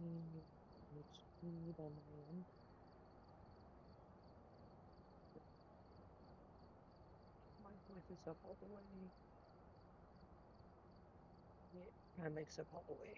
Much need on my end. My voice is up all the way. Yeah, my mic's up all the way.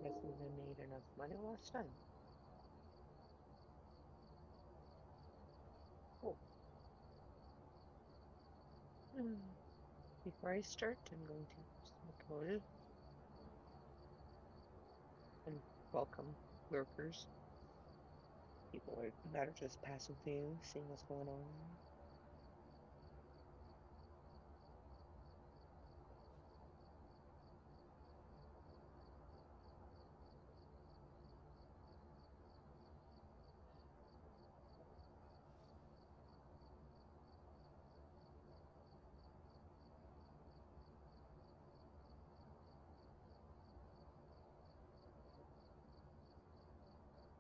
Guess we made enough money last time. Cool. Before I start, I'm going to smoke motive and welcome lurkers. That are just passing through, seeing what's going on.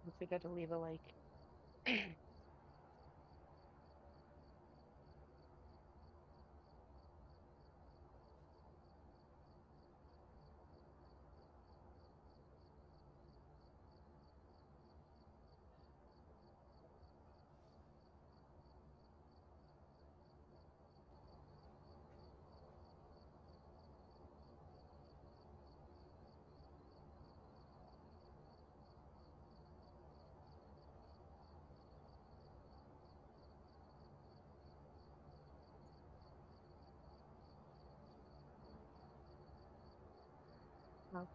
Don't forget to leave a like. Well,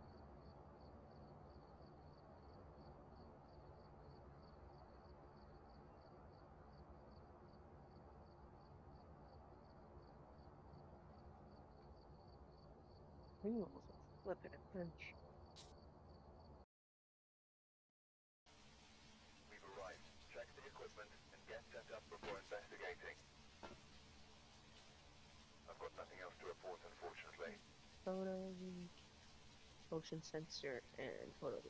we almost flipping a punch. We've arrived. Check the equipment and get set up before investigating. I've got nothing else to report, unfortunately. Photo, motion sensor, and photos.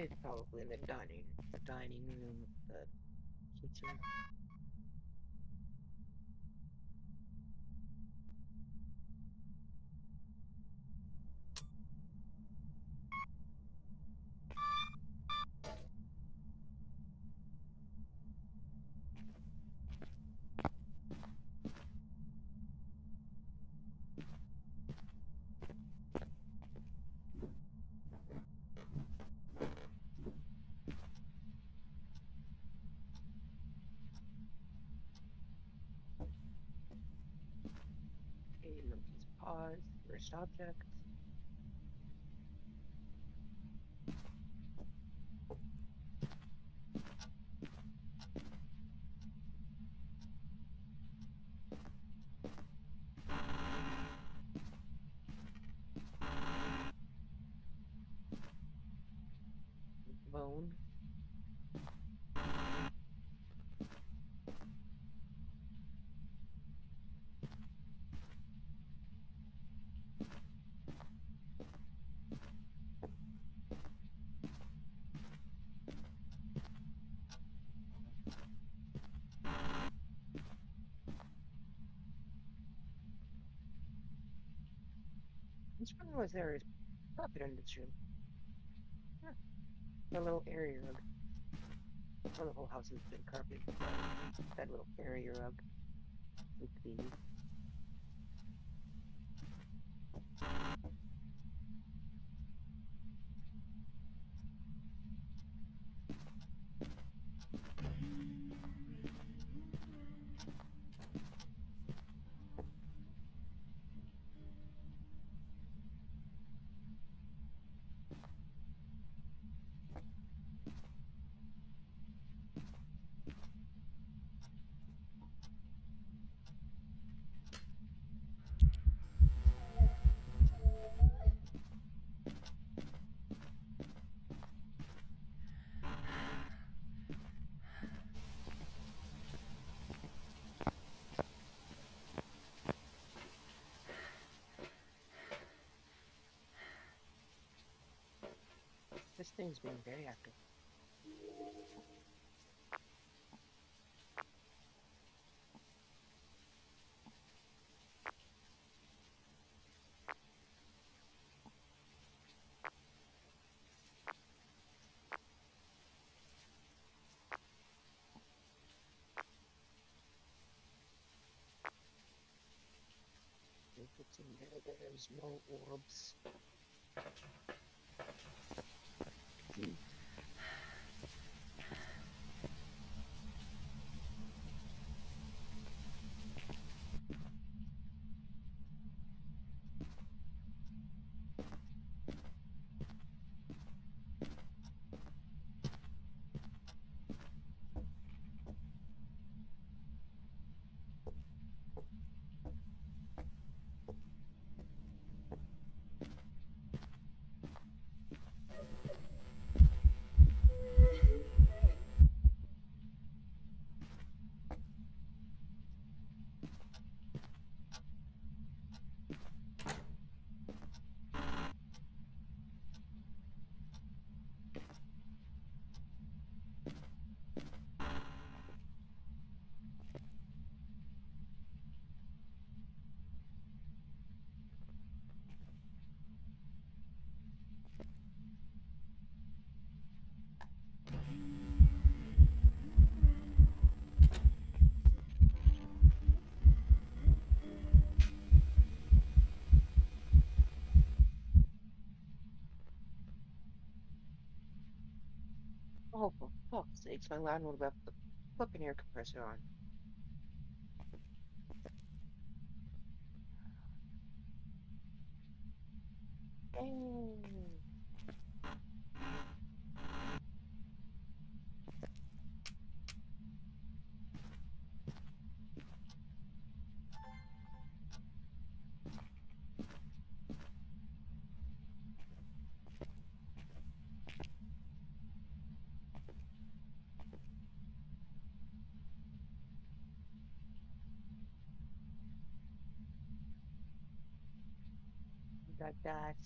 It's probably in the dining room, the kitchen. Okay, monkeys paws, first object. Bone. Which one was there? Is carpet in this room? Huh. A little area rug. Well, the whole house has been carpeted. That little area rug. With these. This thing's being very active. If it's in there, there's no orbs. Oh, for fuck's sakes, my landlord left the flipping air compressor on. Dang. Got that.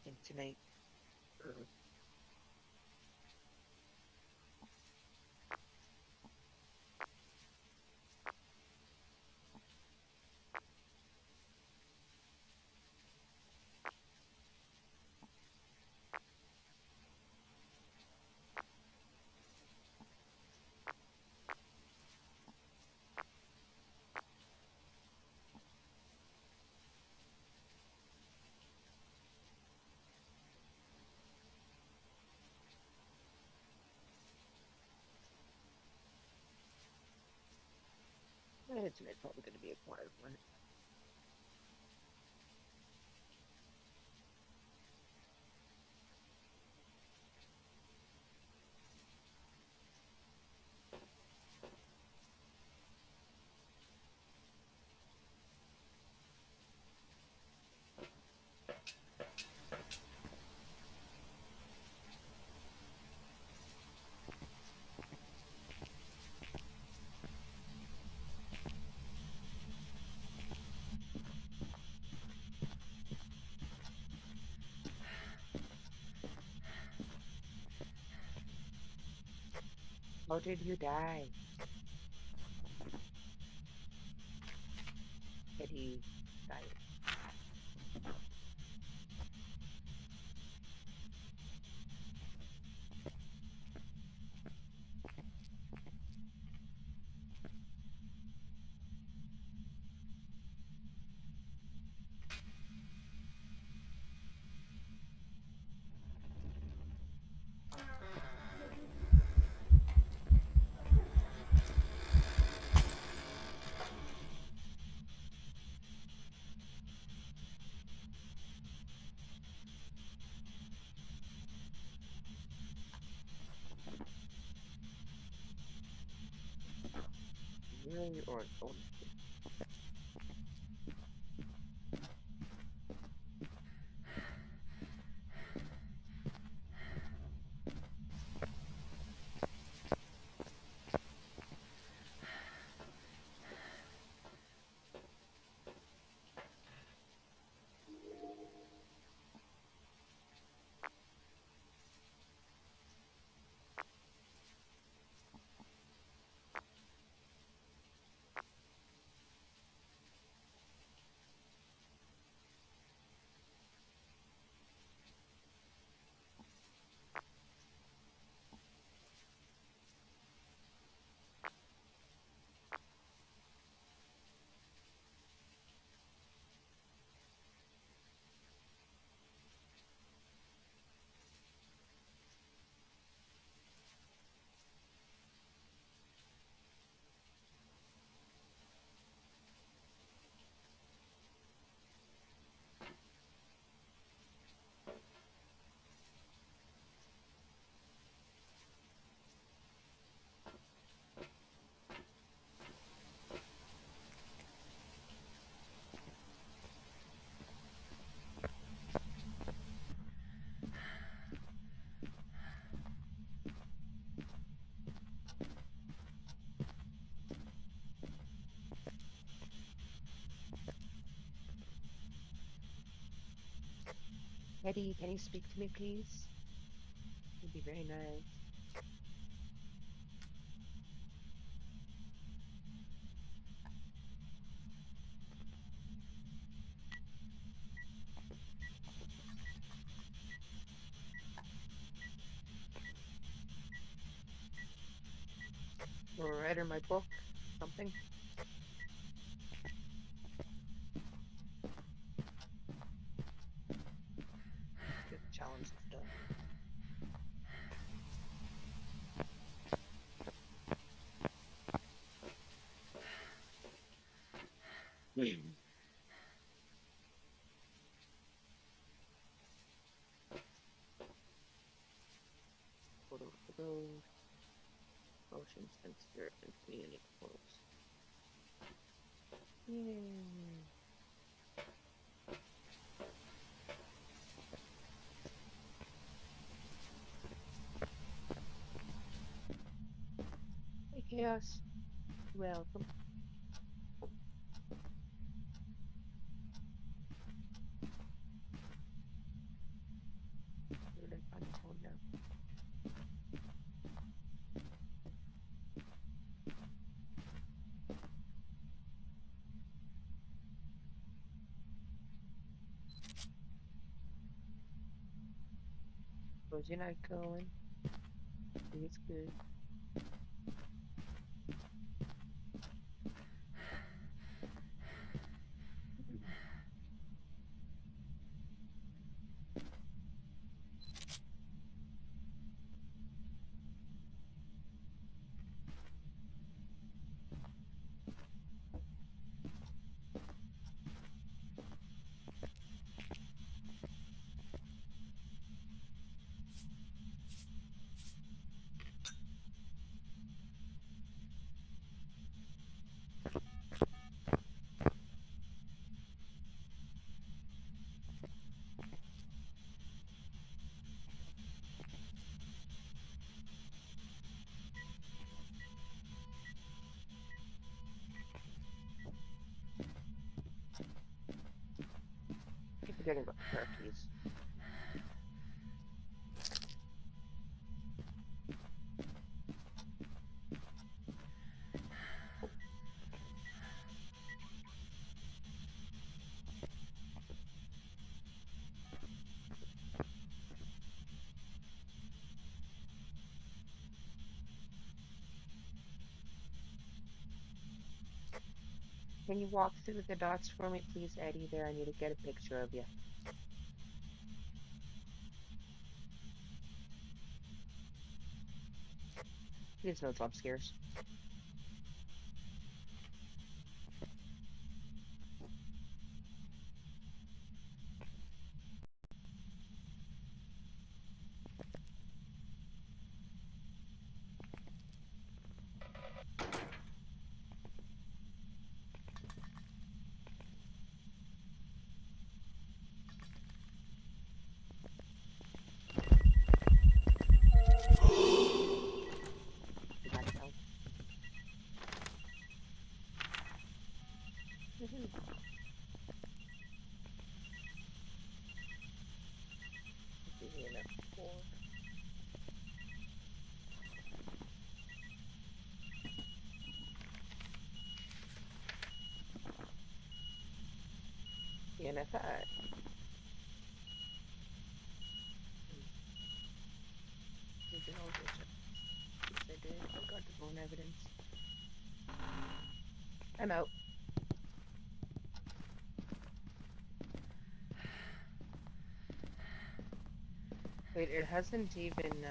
anything tonight. Or tonight's probably going to be a quiet one. How did you die? Eddie died. Really, or Eddie, can you speak to me, please? It'd be very nice. Or write in my book, something. Get the challenge done. Photo, motion sensor, and community portals. Yay. Hey, Chaos. Welcome. Cozy night going. It's good. Keep forgetting about the car keys. Can you walk through the dots for me, please, Eddie? There, I need to get a picture of you. Please no jump scares. You got it out. Woohoo. Give me enough for NFI. Did all this. Yes, I did. I got the phone evidence. I'm out. Wait, it hasn't even,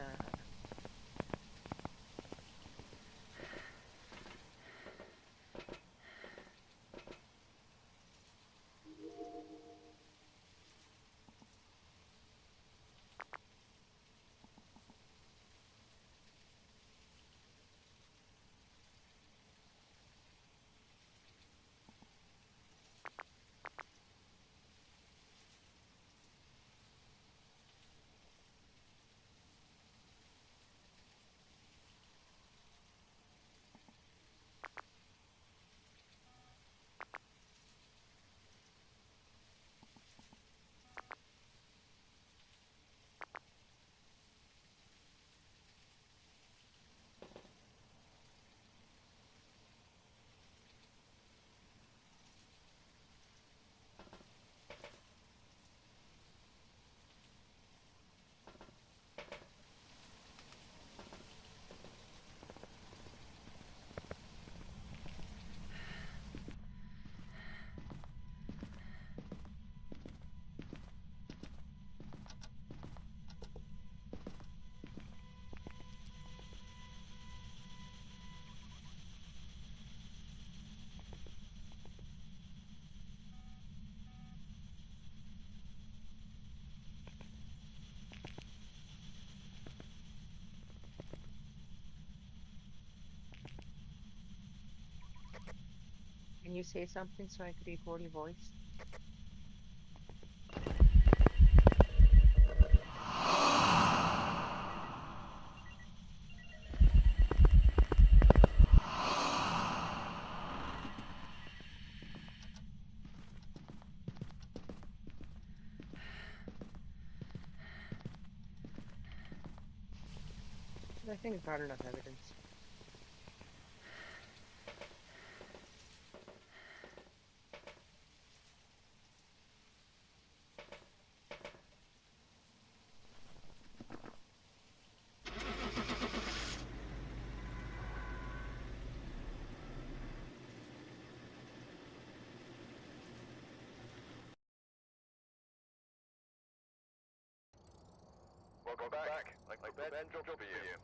can you say something so I could record your voice? I think I've got enough evidence. Welcome back. Like the bed job for you.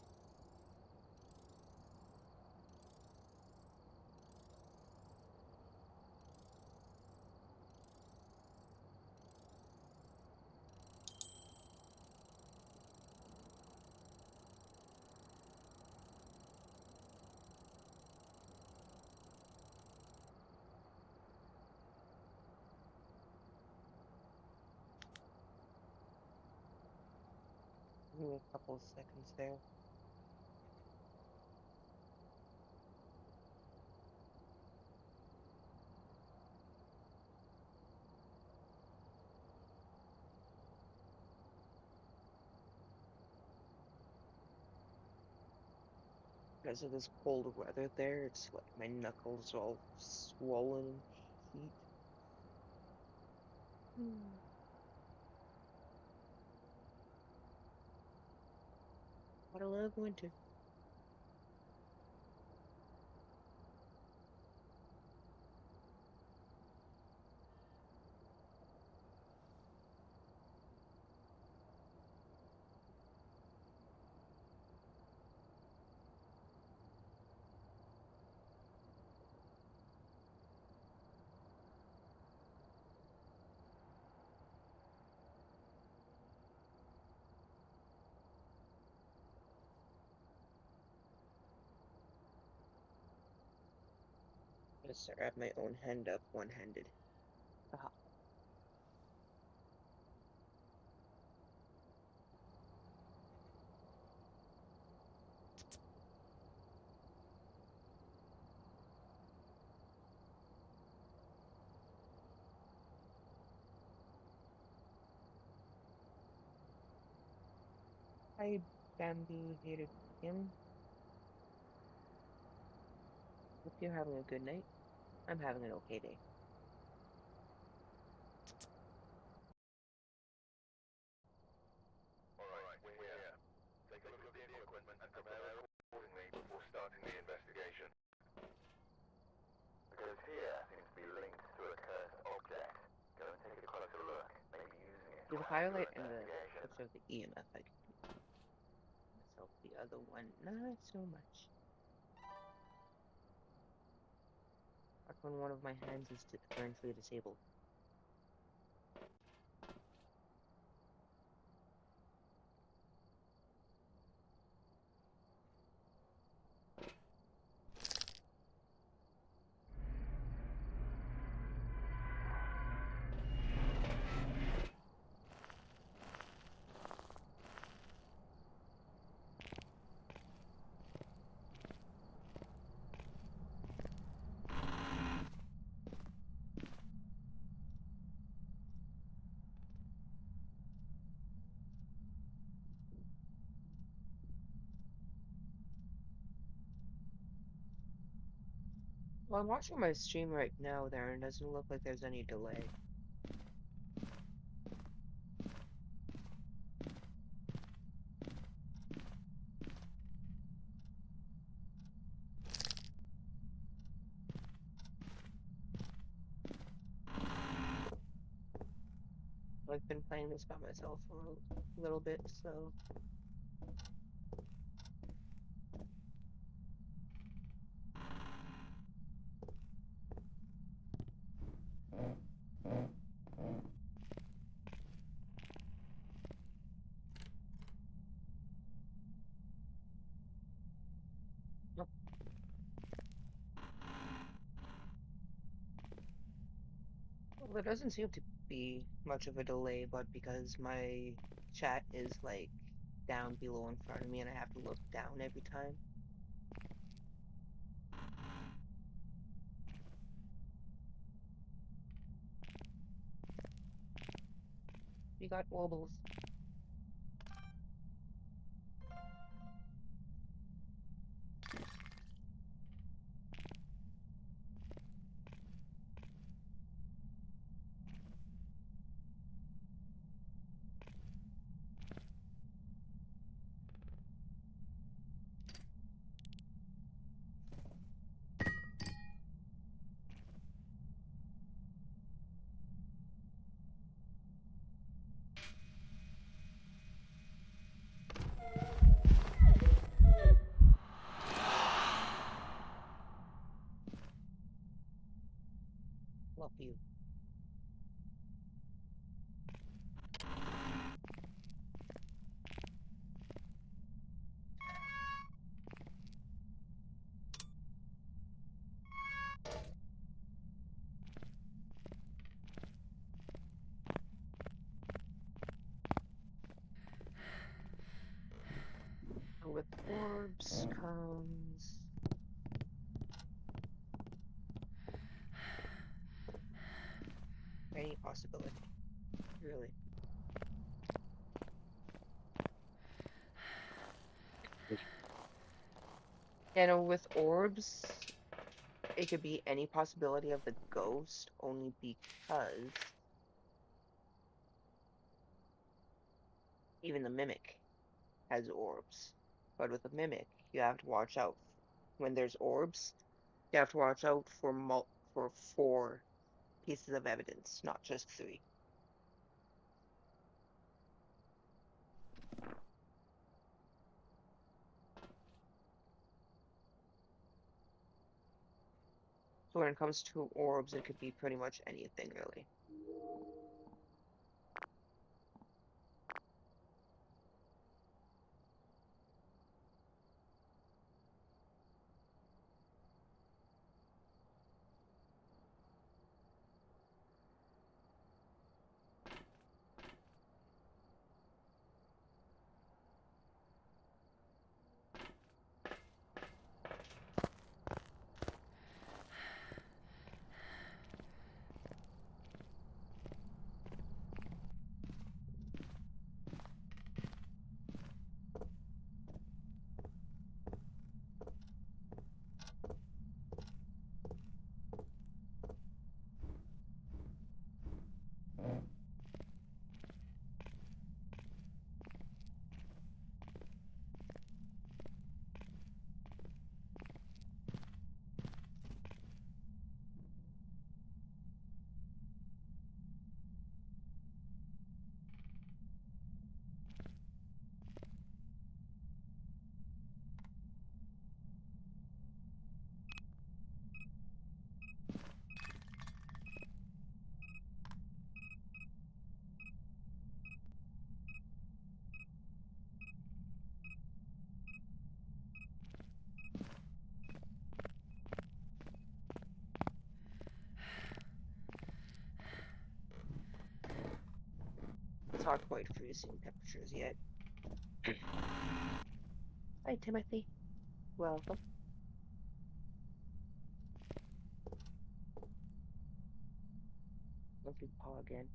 Give me a couple of seconds there. Because of this cold weather there, it's like my knuckles are all swollen and heat. But I love winter. I'm gonna start at my own hand up one-handed. Aha. Hi, Bamboo Hated Kim. Hope you're having a good night. I'm having an okay day. Alright, we're here. Take a look at the equipment and prepare accordingly before starting the investigation. Because here seems to be linked to a cursed object. Go and take a closer look, maybe using it Do to the add to your highlight and the investigation. picture of the EMF I could do myself. The other one, not so much. Like when one of my hands is currently disabled. Well, I'm watching my stream right now there, and it doesn't look like there's any delay. I've been playing this by myself for a little bit, so Nope. Well, there doesn't seem to be much of a delay, but because my chat is like down below in front of me and I have to look down every time. We got wobbles. you. With orbs comes any possibility, really. With orbs, it could be any possibility of the ghost, only because even the mimic has orbs. But with a mimic, you have to watch out when there's orbs. You have to watch out for 4 pieces of evidence, not just 3. So when it comes to orbs, it could be pretty much anything, really. It's not quite freezing temperatures yet. Hi, Timothy. Welcome. Look at Paul again.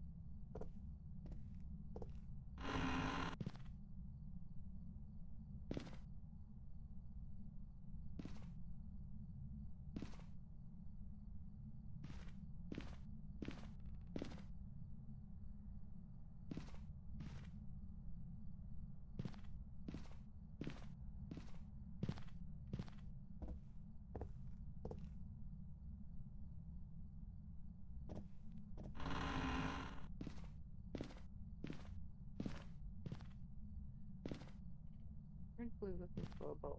Simply looking for a bowl.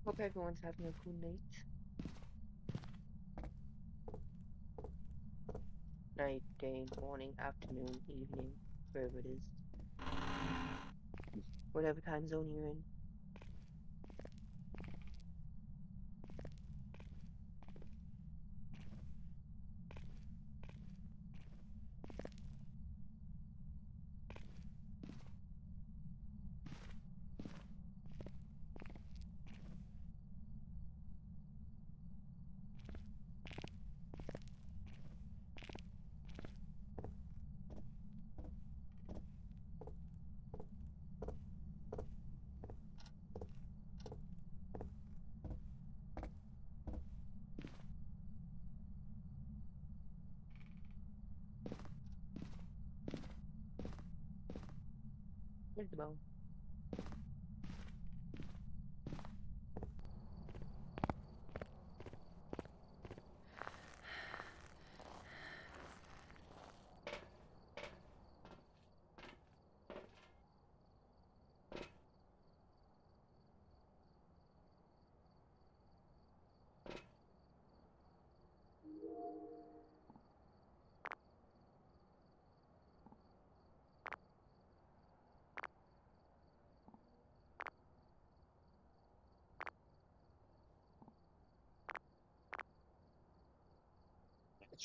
Hope everyone's having a good night. Night, day, morning, afternoon, evening, wherever it is. Whatever time zone you're in. Here's the bowl.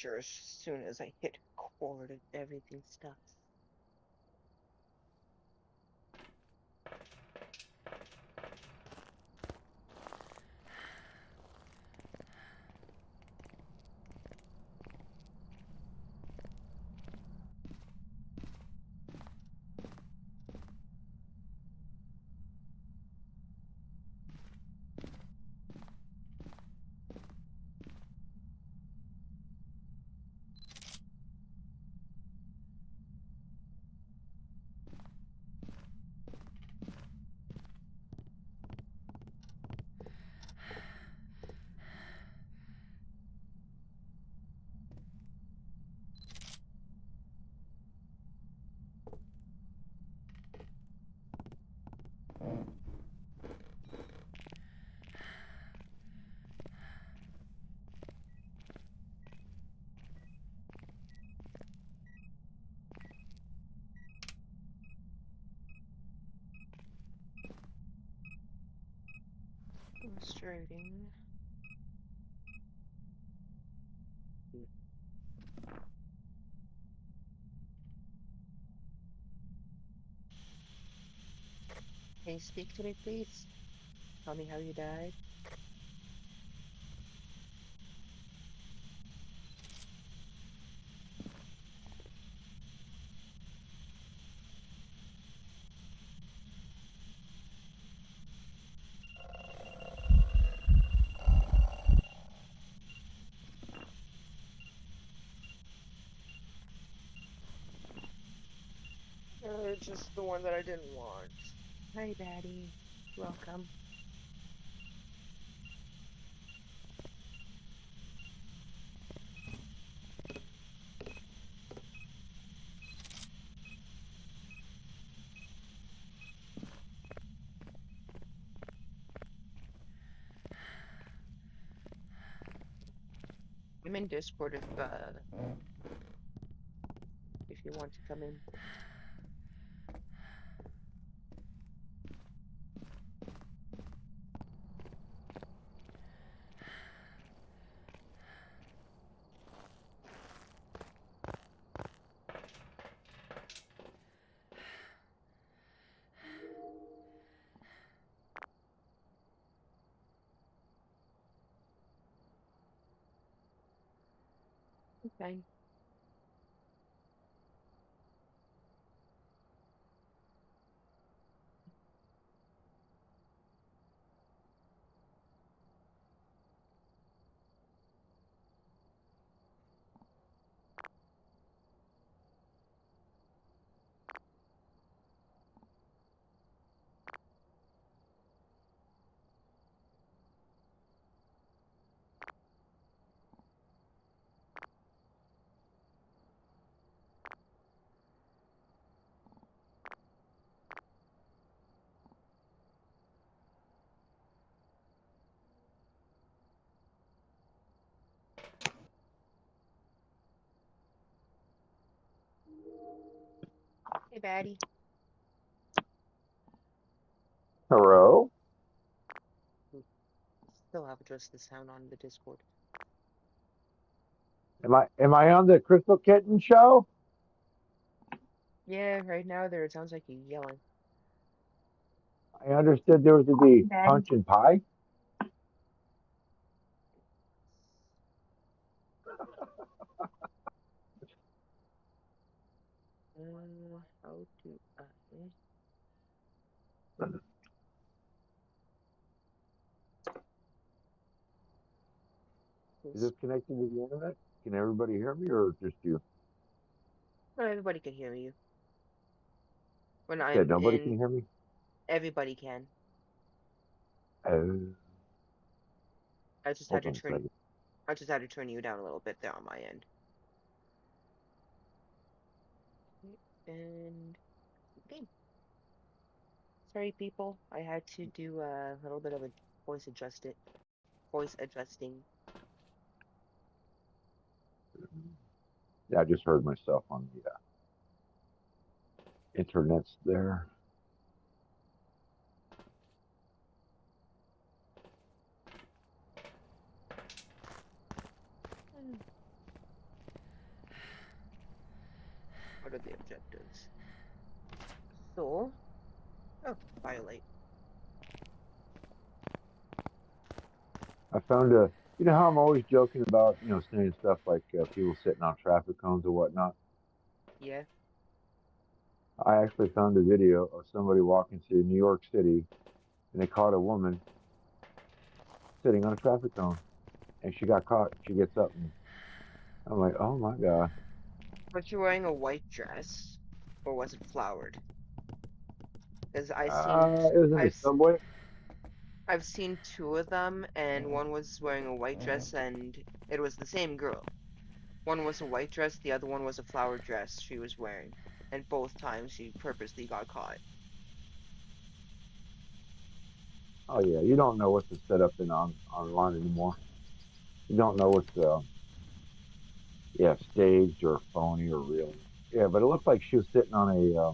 sure as soon as I hit record, everything stops. Frustrating. Can you speak to me, please? Tell me how you died. Just the one that I didn't want. Hi, Daddy. Welcome. I'm in Discord if you want to come in. Okay. Hey, Daddy. Hello? Still have addressed the sound on the Discord. Am I on the Crystal Kitten show? Yeah, right now there it sounds like you yelling. I understood there was to be Daddy. punch and pie. How do I? Is this connected to the internet? Can everybody hear me or just you? Not everybody can hear you. When Said I'm nobody can in, hear me? everybody can. Oh, I just had hold to on a turn. second. I just had to turn you down a little bit there on my end. And game. Sorry, people. I had to do a little bit of a voice adjusting. Yeah, I just heard myself on the internet's there. So, oh, firelight. I found a. You know how I'm always joking about, saying stuff like people sitting on traffic cones or whatnot. Yeah. I actually found a video of somebody walking through New York City, and they caught a woman sitting on a traffic cone, and she got caught. She gets up, and I'm like, oh my god. Was you wearing a white dress, or was it flowered? Because It was in the subway. I've seen two of them, and one was wearing a white dress, and it was the same girl. One was a white dress, the other one was a flowered dress she was wearing, and both times she purposely got caught. Oh yeah, you don't know what's set up in on online anymore. You don't know what's staged or phony or real. Yeah, but it looked like she was sitting on a uh,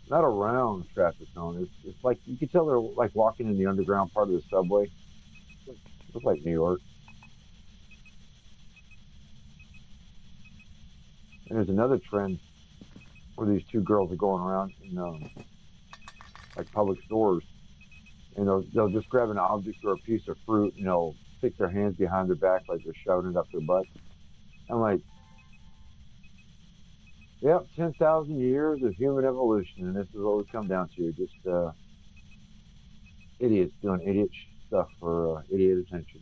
not a round traffic cone. It's like you could tell they're like walking in the underground part of the subway. It looked like New York. And there's another trend where these two girls are going around in like public stores, and they'll just grab an object or a piece of fruit, and they'll stick their hands behind their back like they're shoving it up their butt. I'm like, yep, 10,000 years of human evolution, and this is what we come down to. Just idiots doing idiot stuff for idiot attention.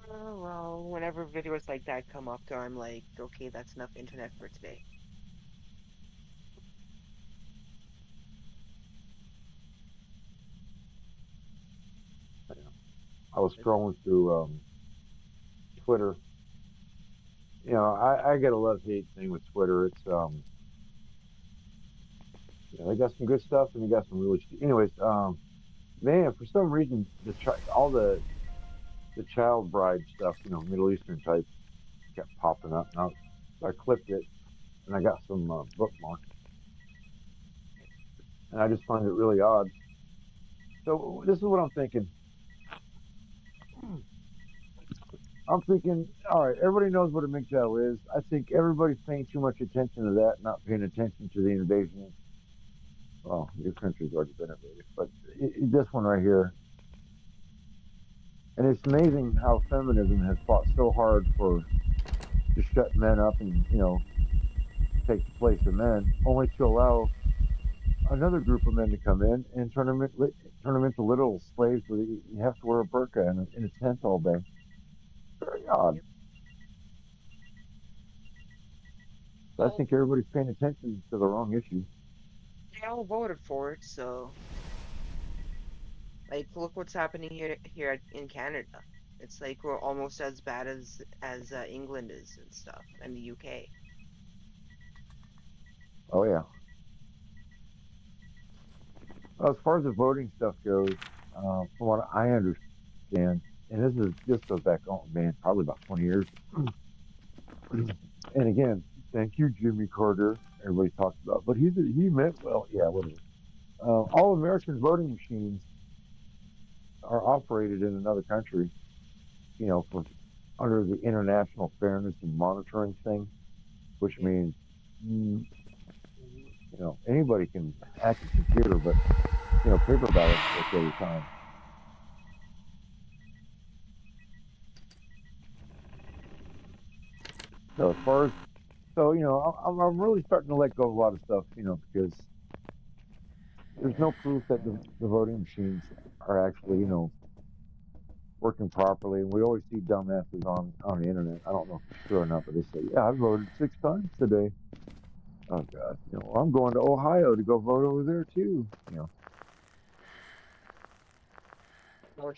Well, whenever videos like that come up, though, I'm like, okay, that's enough internet for today. I was scrolling through Twitter. I get a love hate thing with Twitter. It's they got some good stuff and they got some really. Anyways, man, for some reason all the child bride stuff, Middle Eastern type, kept popping up. Now I clicked it and I got some bookmarks, and I just find it really odd. So this is what I'm thinking. I'm thinking, all right, everybody knows what a MGTOW is. I think everybody's paying too much attention to that, not paying attention to the invasion. Well, your country's already been invaded, but this one right here. And it's amazing how feminism has fought so hard to shut men up and, take the place of men, only to allow another group of men to come in and turn them into literal slaves where you have to wear a burqa in a tent all day. Very odd. Yep. So I Well, think everybody's paying attention to the wrong issue. they all voted for it, so like, look what's happening here in Canada. It's like we're almost as bad as England is and stuff, and the UK. Oh yeah. Well, as far as the voting stuff goes, from what I understand, and this goes back, oh man, probably about 20 years. And again, thank you, Jimmy Carter. Everybody talks about, but he meant well. Yeah, whatever. All American voting machines are operated in another country, for under the international fairness and monitoring thing, which Yep. means anybody can hack a computer, but paper ballots take every time. So as far as I'm really starting to let go of a lot of stuff, because there's no proof that the voting machines are actually, working properly. And we always see dumbasses on the internet. I don't know if it's true or not, but they say, "Yeah, I voted 6 times today." Oh God, I'm going to Ohio to go vote over there too. Well,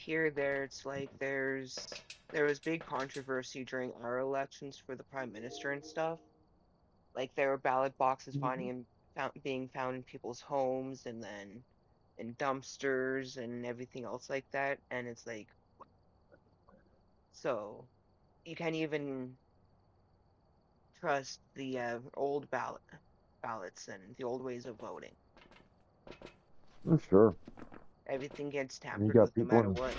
it's like there was big controversy during our elections for the prime minister and stuff. Like there were ballot boxes Mhm. being found in people's homes, and then in dumpsters and everything else like that. And it's like, so you can't even trust the old ballots and the old ways of voting. I'm sure. Everything gets And you tampered got with no people matter what.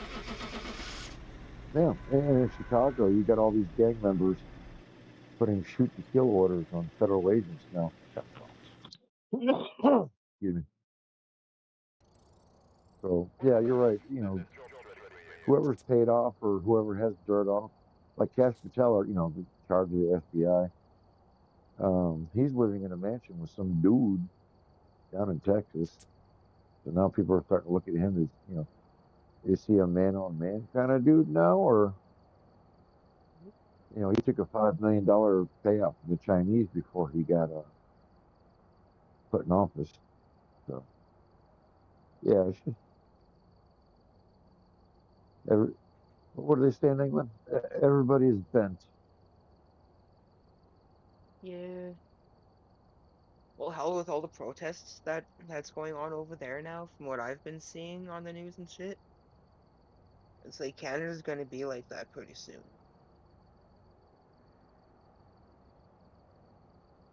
yeah, and in Chicago, you got all these gang members putting shoot to kill orders on federal agents now. Excuse me. So yeah, you're right. Whoever's paid off or whoever has dirt on them, like Cash Patel, or the charge of the FBI. He's living in a mansion with some dude down in Texas. So now people are starting to look at him as, is he a man on man kind of dude now, or he took a $5 million payout from the Chinese before he got put in office. So yeah, it's just every, what do they say in England? Everybody is bent. Yeah. Well, hell with all the protests that's going on over there now, from what I've been seeing on the news and shit. It's like Canada's gonna be like that pretty soon.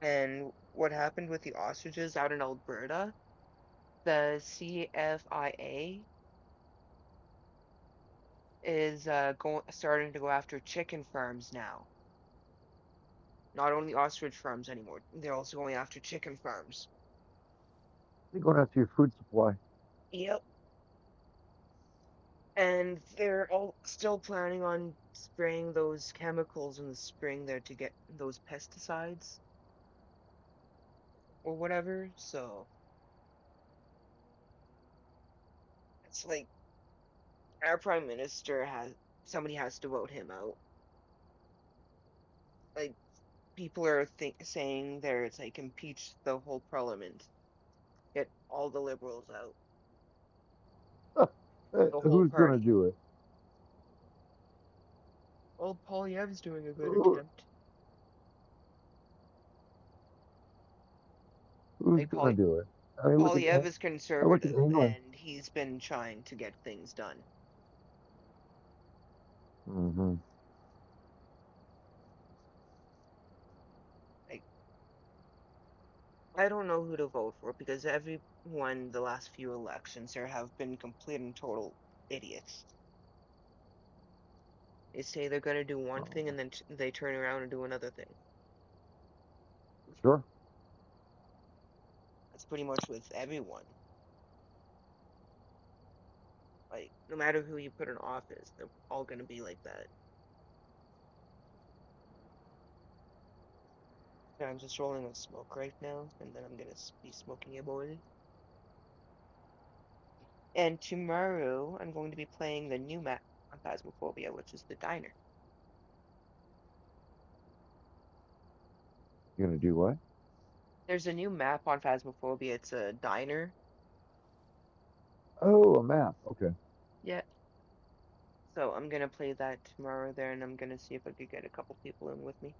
And what happened with the ostriches out in Alberta, the CFIA is going starting to go after chicken farms now. Not only ostrich farms anymore. They're also going after chicken farms. They're going after your food supply. Yep. And they're all still planning on spraying those chemicals in the spring there to get those pesticides or whatever. So it's like our prime minister has somebody has to vote him out. Like people are saying there it's like impeach the whole parliament, get all the liberals out, the whole Who's going to party. do it? Old Polyev's doing a good Who, attempt. who's Like going to do it? I mean, Polyev is I look at conservative England. and he's been trying to get things done. Hmm. Like I don't know who to vote for because everyone the last few elections there have been complete and total idiots. They say they're going to do one thing and then they turn around and do another thing. Sure. That's pretty much with everyone. Like no matter who you put in office, they're all going to be like that. And I'm just rolling a smoke right now, and then I'm going to be smoking a bowl. And tomorrow I'm going to be playing the new map on Phasmophobia, which is the diner. You're going to do what? There's a new map on Phasmophobia. It's a diner. Oh, a map. Okay. Yeah. So I'm gonna play that tomorrow there, and I'm gonna see if I could get a couple people in with me.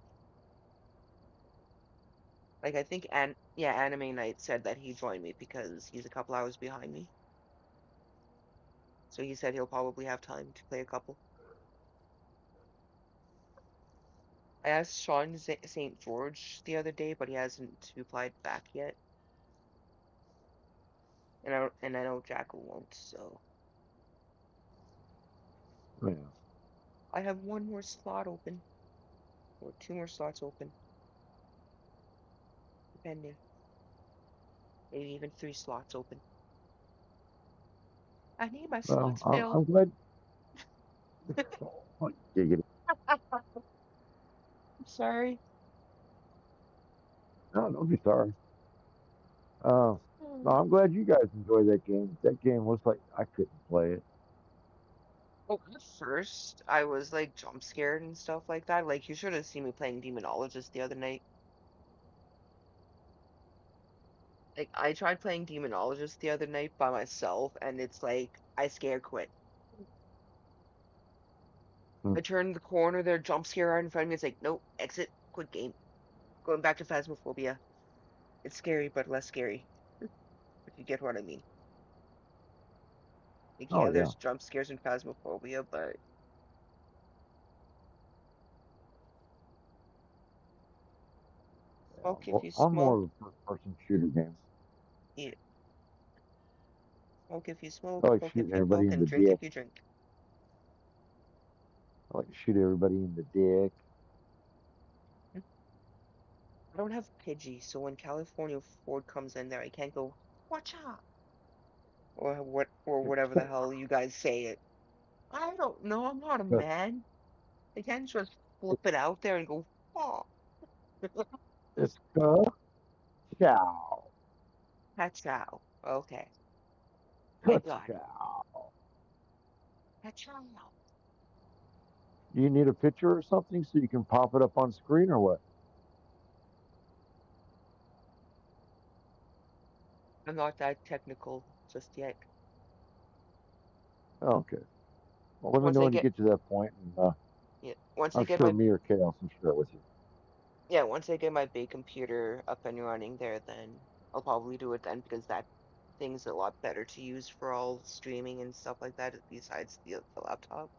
Like I think, Anime Knight said that he joined me because he's a couple hours behind me. So he said he'll probably have time to play a couple. I asked Sean St. George the other day, but he hasn't replied back yet. And I know Jackal won't, so Yeah. I have one more slot open, or two more slots open, depending. Maybe even three slots open. I need my Well, slots filled. I'm glad. Oh, giggity. I'm sorry. No, don't be sorry. Uh, no, I'm glad you guys enjoy that game. That game looks like I couldn't play it. Oh, at first I was like jump scared and stuff like that. Like you should have seen me playing Demonologist the other night. Like I tried playing Demonologist the other night by myself, and it's like I scare quit. Hmm. I turned the corner, there, jump scare right in front of me. It's like, nope, exit, quit game. Going back to Phasmophobia. It's scary, but less scary, if you get what I mean. Like, Oh yeah, yeah. there's jump scares in Phasmophobia, but Yeah. smoke if Well, you I'm more smoke. of a first-person shooter game. Yeah, smoke if you I smoke, like poke if shooting you everybody poke, in and the drink dick. if you drink. I like to shoot everybody in the dick. I don't have Pidgey, so when California Ford comes in there, I can't go, watch out, or whatever the hell you guys say it. I don't know. I'm not a man. I can't just flip it out there and go, oh, It's Chow. Pachow. Okay, I got it. Chow. Pachow. Do you need a picture or something so you can pop it up on screen or what? I'm not that technical just yet. Okay. Well, let me Once know I when you get, get to that point, and yeah, once I I'm get sure my, me or Chaos will share it with you. yeah, once I get my big computer up and running there, then I'll probably do it then because that thing's a lot better to use for all streaming and stuff like that besides the laptop.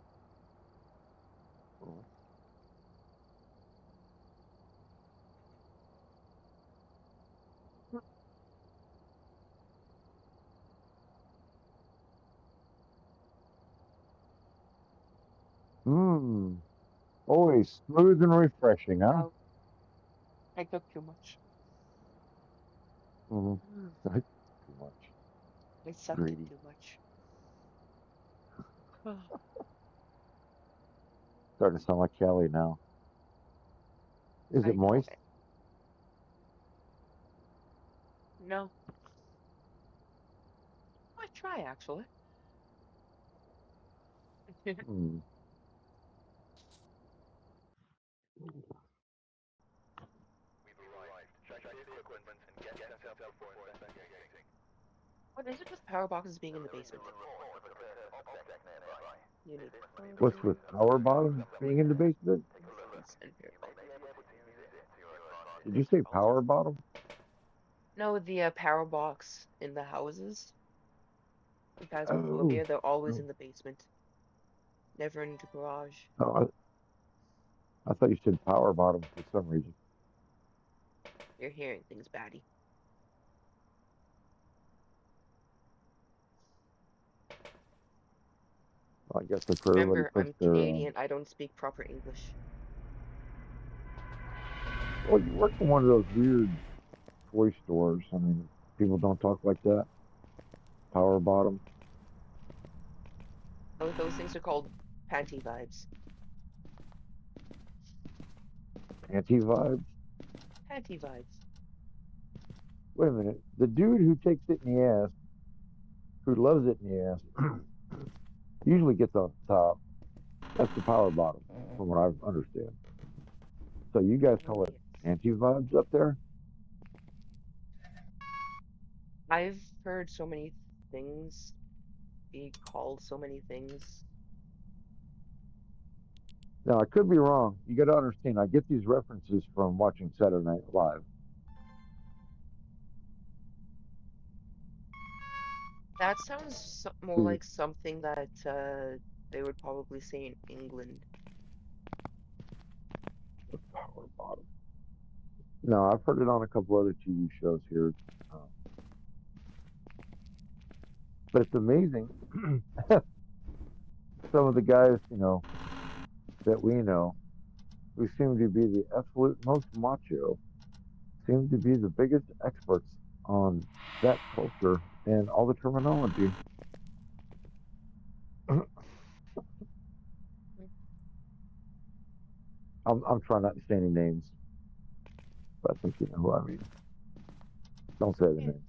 Mmm. Always smooth and refreshing, huh? Oh, I took too much. Mm-hmm. Too much. I sucked it Greedy. too much. Starting to sound like Kelly now. Is it I know moist? it. No, I try actually. Mm. We've arrived. Check the equipment and get yourself before investigating. What is it with power boxes being in the basement? You need What's clothing. with power bottom being in the basement? And here, Did you say power bottom? no, the power box in the houses. In Oh. Phasmophobia, they're always Oh. in the basement, never in the garage. Oh, I thought you said power bottom for some reason. You're hearing things, baddie. I guess that's where everybody Remember, puts I'm their. Canadian. I don't speak proper English. Well, you work in one of those weird toy stores. I mean, people don't talk like that. Power bottom, Oh, those things are called panty vibes. anti vibes. Panty vibes. Wait a minute. The dude who takes it in the ass, who loves it in the ass, usually gets on top. That's the power bottom, from what I understand. So you guys call it Yes. anti vibes up there? I've heard so many things be called so many things. Now I could be wrong. You got to understand. I get these references from watching Saturday Night Live. That sounds more See, like something that they would probably say in England. power bottom. No, I've heard it on a couple other TV shows here. Uh, but it's amazing. Some of the guys, that we know, who seem to be the absolute most macho, seem to be the biggest experts on that culture and all the terminology. I'm trying not to say any names, but I think you know who I mean. Don't say the Yeah, names.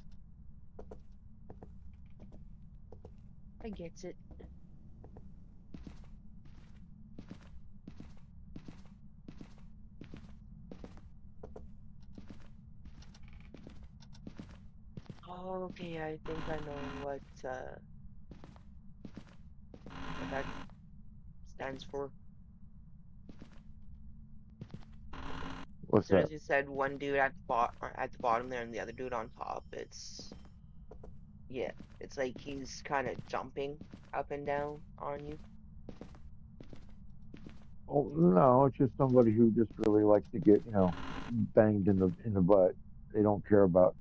I get it. Okay, I think I know what that stands for. What's As soon that? as you said one dude at the bottom there and the other dude on top, it's yeah, it's like he's kind of jumping up and down on you. Oh no, it's just somebody who just really likes to get banged in the butt. They don't care about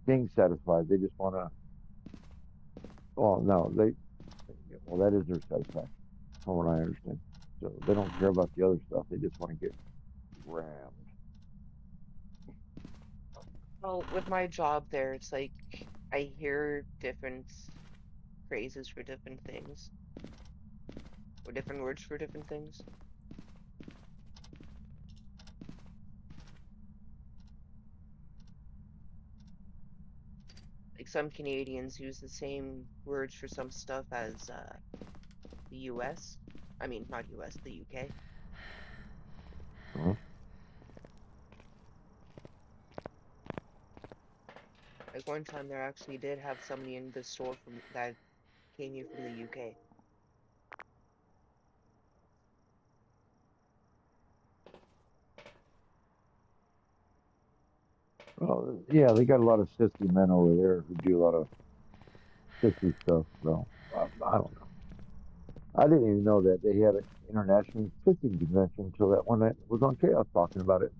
being satisfied. They just want to. Oh no, they. Well, that is their satisfaction, from what I understand. So they don't care about the other stuff. They just want to get rammed. Well, with my job there, it's like I hear different phrases for different things, or different words for different things. Like some Canadians use the same words for some stuff as the US. I mean, not US, the UK. Mhm. Like one time there actually did have somebody in the store from that came here from the UK. Well, yeah, they got a lot of sissy men over there who do a lot of sissy stuff. So I don't know. I didn't even know that they had an international fishing convention until that one night was on Chaos talking about it.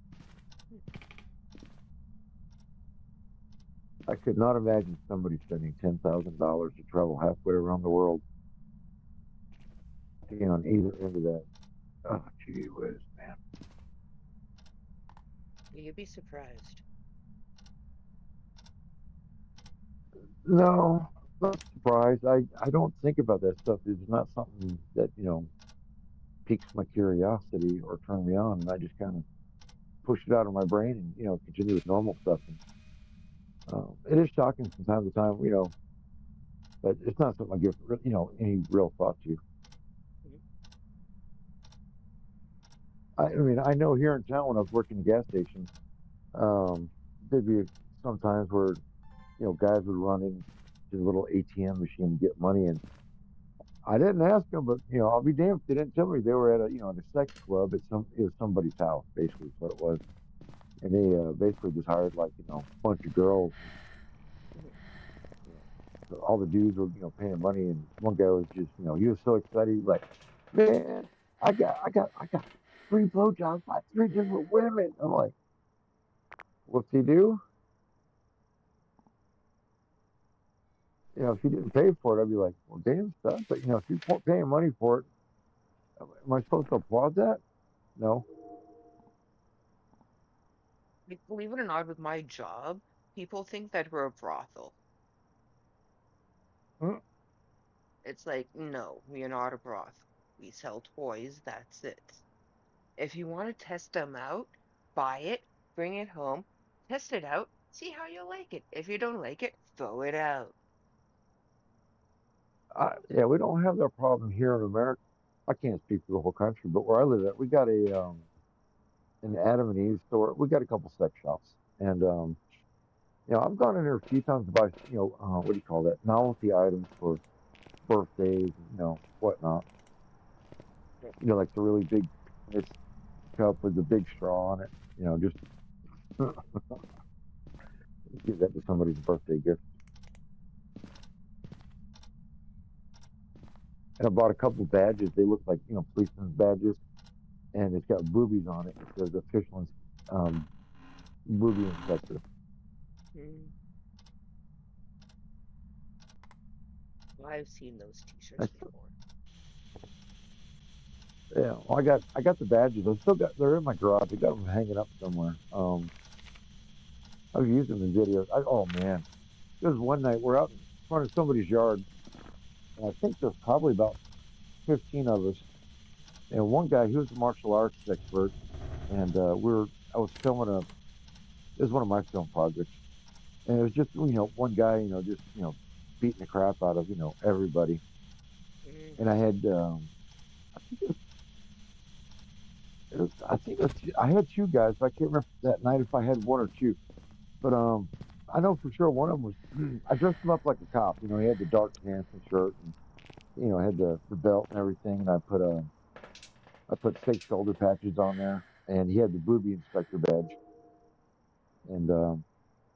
I could not imagine somebody spending $10,000 to travel halfway around the world to be on either end of that. Oh, gee whiz, man. You'd be surprised. No, not surprised. I don't think about that stuff. It's not something that, piques my curiosity or turn me on. And I just kind of push it out of my brain and, continue with normal stuff. And it is shocking from time to time, but it's not something I give, any real thought to. Mhm. I mean, I know here in town when I was working at a gas station, there'd be sometimes where, guys would run into the little ATM machine to get money. And I didn't ask them, but, I'll be damned if they didn't tell me they were at at a sex club at it was somebody's house, basically, is what it was. And they basically just hired like, a bunch of girls. Mhm. You know, so all the dudes were, paying money. And one guy was just, he was so excited. He's like, man, I got 3 blowjobs by 3 different women. I'm like, what's he do? If he didn't pay for it, I'd be like, well, damn stuff. But if you're paying money for it, am I supposed to applaud that? No. Like, believe it or not, with my job, people think that we're a brothel. Mm. It's like, no, we are not a brothel. We sell toys, that's it. If you want to test them out, buy it, bring it home, test it out, see how you like it. If you don't like it, throw it out. Yeah, we don't have that problem here in America. I can't speak for the whole country, but where I live at, we got an Adam and Eve store. We got a couple sex shops, and I've gone in there a few times to buy, what do you call that? Novelty items for birthdays, whatnot. Like the really big penis cup with the big straw on it. Just give that to somebody's birthday gift. And I bought a couple badges. They look like, policemen's badges, and it's got boobies on it. It says official um, booby inspector. Mm, well, I've seen those t-shirts That's, before. yeah, well, I got the badges. They're in my garage. I got them hanging up somewhere. I've used them in videos. Oh man, there was one night we're out in front of somebody's yard, and I think there's probably about 15 of us. And one guy, he was a martial arts expert, and I was filming it was one of my film projects, and it was just one guy, just beating the crap out of everybody. Mm, And I had I think it was I had two guys, but I can't remember that night if I had one or two. But I know for sure one of them was I dressed him up like a cop. He had the dark pants and shirt, and had the belt and everything. And I put 6 shoulder patches on there, and he had the booby inspector badge. And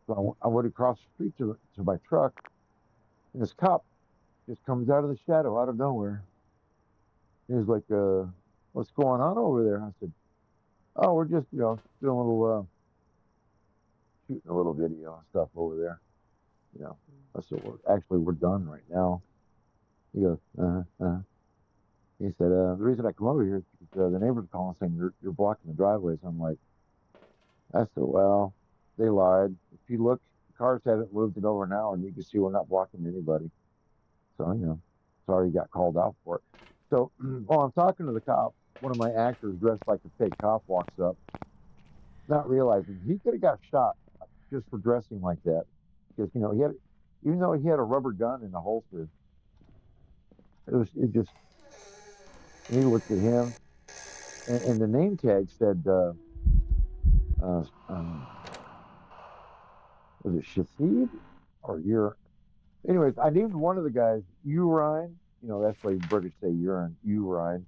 so I went across the street to my truck, and this cop just comes out of the shadow, out of nowhere. He was like, "What's going on over there?" I said, "Oh, we're just doing a little shooting a little video and stuff over there." You know, mm, I said, we're done right now." He goes, He said, "The reason I come over here is because the neighbors are calling saying you're blocking the driveways." I'm like, I said, "Well." They lied. If you look, the cars haven't moved in over an hour, and you can see we're not blocking anybody. So, sorry you got called out for it. So while I'm talking to the cop, one of my actors dressed like a fake cop walks up, not realizing he could have got shot just for dressing like that. Because, he had, even though he had a rubber gun in the holster, it just, and he looked at him, and the name tag said, uh, um, was it Shafid or your? Anyways, I named one of the guys Urine. That's why British say urine. Urine.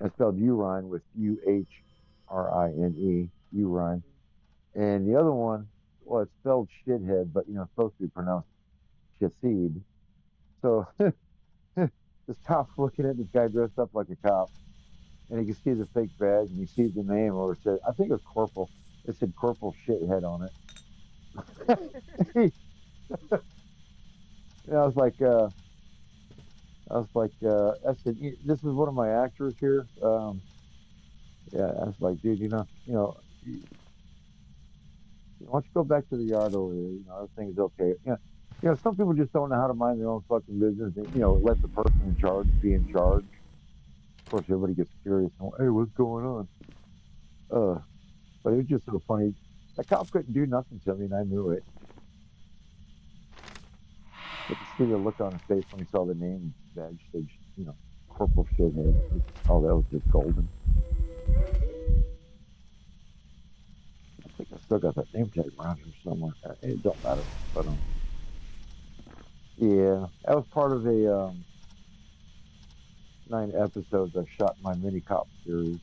I spelled urine with Urine. Urine. And the other one, well, it's spelled shithead, but it's supposed to be pronounced Shafid. So this cop's looking at this guy dressed up like a cop, and he can see the fake badge, and he sees the name, or it said, I think it was Corporal. It said Corporal Shithead on it. And I said, this is one of my actors here. Yeah, I was like, dude, why don't you go back to the yard over there? Everything's okay. Some people just don't know how to mind their own fucking business, and let the person in charge be in charge. Of course, everybody gets curious. And, hey, what's going on? Uh, but it was just so funny. The cop couldn't do nothing to me, and I knew it. But to see the look on his face when he saw the name badge, said, Corporal Shithead. Oh, that was just golden. I think I still got that name tag around here somewhere. It don't matter. But yeah, that was part of a 9 episodes I shot in my mini cop series.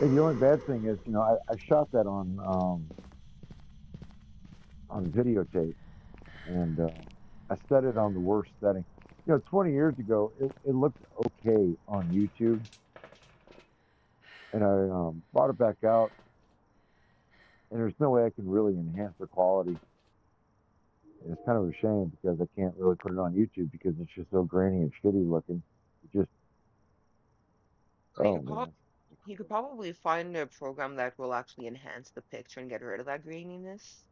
And the only bad thing is, I shot that on videotape, and I set it on the worst setting. 20 years ago, it looked okay on YouTube, and I brought it back out, and there's no way I can really enhance the quality. And it's kind of a shame because I can't really put it on YouTube because it's just so grainy and shitty looking. It just, Well, oh man. you could probably find a program that will actually enhance the picture and get rid of that graininess.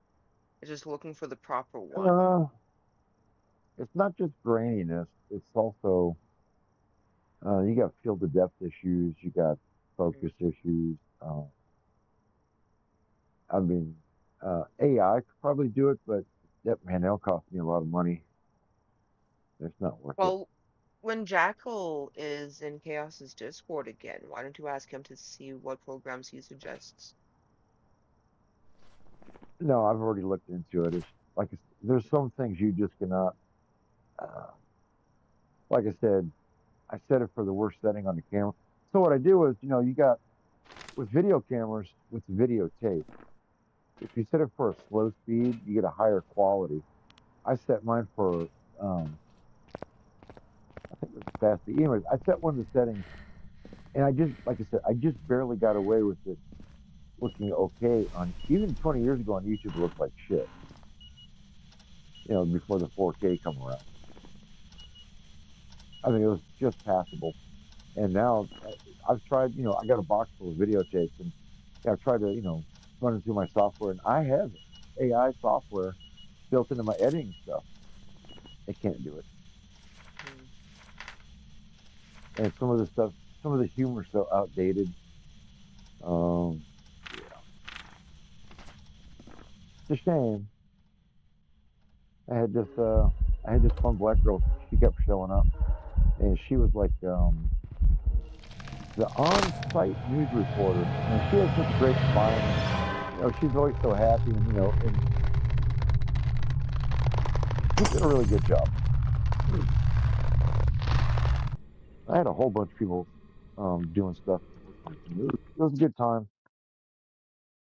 It's just looking for the proper one. Uh, it's not just graininess. It's also you got field of depth issues. You got Mm. focus issues. I mean, AI could probably do it, but that man, that'll cost me a lot of money. It's not worth it. Well, when Jackal is in Chaos's Discord again, why don't you ask him to see what programs he suggests? No, I've already looked into it. It's like there's some things you just cannot. Uh, like I said, I set it for the worst setting on the camera. So what I do is, you got with video cameras with the videotape. If you set it for a slow speed, you get a higher quality. I set mine for I think it was fast speed. Anyways, I set one of the settings, and I just like I said, I just barely got away with it looking okay on even 20 years ago on YouTube. It looked like shit. Before the 4K come around. I mean, it was just passable. And now I've tried. I got a box full of videotapes, and I've tried to run it through my software, and I have AI software built into my editing stuff. It can't do it. Hmm. And some of the humor's so outdated. Yeah, it's a shame. I had this I had this one black girl. She kept showing up, and she was like the on-site news reporter. She had such a great smile, and she's always so happy, and she did a really good job. I had a whole bunch of people doing stuff. It was a good time,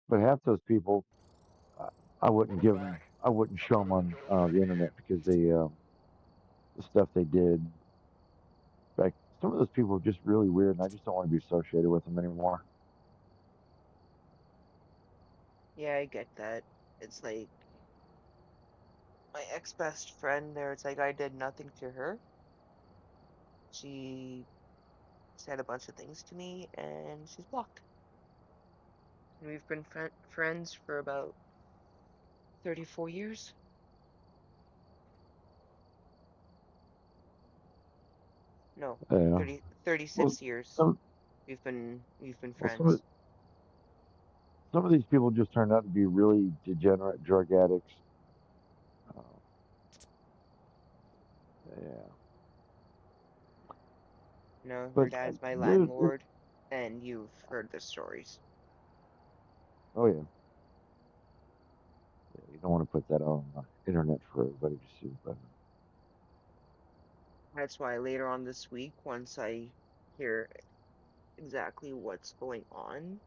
but half those people, uh, I wouldn't give them, I wouldn't show them on the internet because the stuff they did. Like some of those people are just really weird, and I just don't want to be associated with them anymore. Yeah, I get that. It's like my ex-best friend there, it's like I did nothing to her. She said a bunch of things to me, and she's blocked. And we've been friends for about 34 years. No, Yeah. 30, Well, 36 years. some We've been well friends. some of these people just turned out to be really degenerate drug addicts. Uh, yeah. No, her But dad's my there's landlord, and you've heard the stories. oh yeah. Yeah, you don't want to put that on the internet for everybody to see. But That's why later on this week, once I hear exactly what's going on,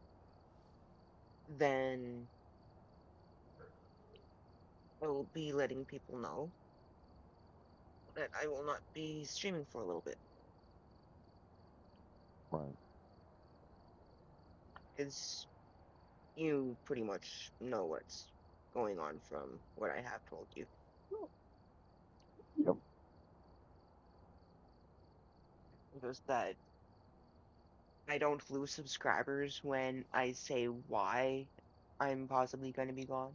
then I will be letting people know that I will not be streaming for a little bit. right. Because you pretty much know what's going on from what I have told you. Yep. Just that I don't lose subscribers when I say why I'm possibly going to be gone.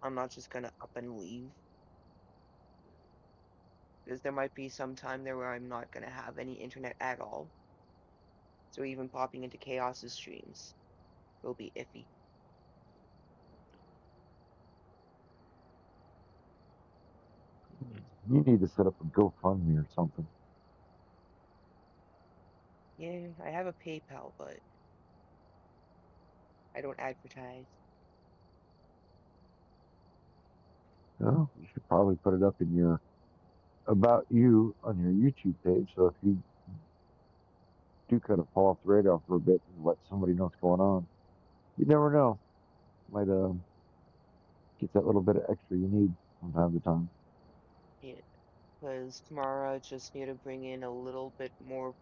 I'm not just going to up and leave. Because there might be some time there where I'm not going to have any internet at all. So even popping into Chaos's streams will be iffy. You need to set up a GoFundMe or something. Yeah, I have a PayPal, but I don't advertise. Well, you should probably put it up in your about you on your YouTube page. So if you do kind of fall off the radar for a bit and let somebody know what's going on, you never know. Might get that little bit of extra you need from time to time. Yeah, because Tamara just need to bring in a little bit more,